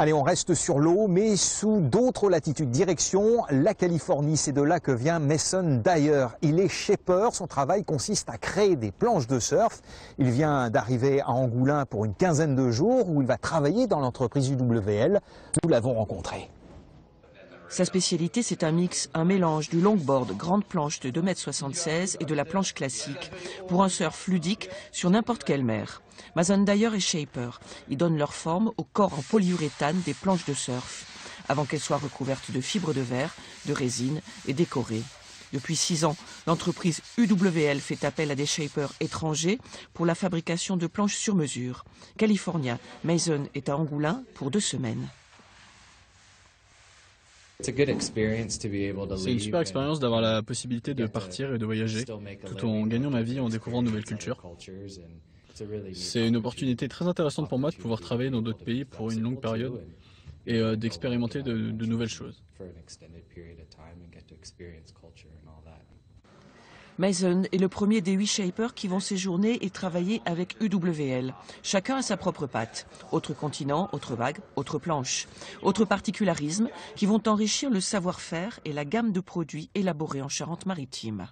Allez, on reste sur l'eau, mais sous d'autres latitudes. Direction la Californie, c'est de là que vient Mason Dyer. Il est shaper, son travail consiste à créer des planches de surf. Il vient d'arriver à Angoulins pour une quinzaine de jours où il va travailler dans l'entreprise UWL. Nous l'avons rencontré. Sa spécialité, c'est un mélange du longboard, grande planche de 2,76 m et de la planche classique, pour un surf ludique sur n'importe quelle mer. Mason Dyer est shaper. Ils donnent leur forme au corps en polyuréthane des planches de surf, avant qu'elles soient recouvertes de fibres de verre, de résine et décorées. Depuis 6 ans, l'entreprise UWL fait appel à des shapers étrangers pour la fabrication de planches sur mesure. California, Mason est à Angoulins pour 2 semaines. C'est une super expérience d'avoir la possibilité de partir et de voyager, tout en gagnant ma vie en découvrant de nouvelles cultures. C'est une opportunité très intéressante pour moi de pouvoir travailler dans d'autres pays pour une longue période et d'expérimenter de nouvelles choses. Mason est le premier des 8 shapers qui vont séjourner et travailler avec UWL. Chacun a sa propre patte. Autre continent, autre vague, autre planche. Autre particularisme qui vont enrichir le savoir-faire et la gamme de produits élaborés en Charente-Maritime.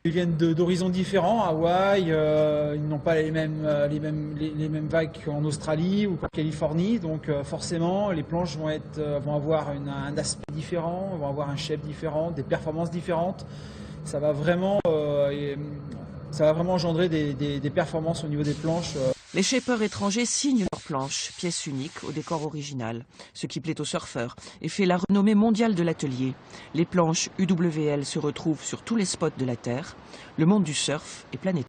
Ils viennent d'horizons différents. Hawaï, ils n'ont pas les mêmes vagues qu'en Australie ou qu'en Californie. Donc forcément, les planches vont avoir un aspect différent, vont avoir un shape différent, des performances différentes. Ça va vraiment engendrer des performances au niveau des planches. Les shapers étrangers signent leurs planches, pièces uniques au décor original, ce qui plaît aux surfeurs et fait la renommée mondiale de l'atelier. Les planches UWL se retrouvent sur tous les spots de la Terre. Le monde du surf est planétaire.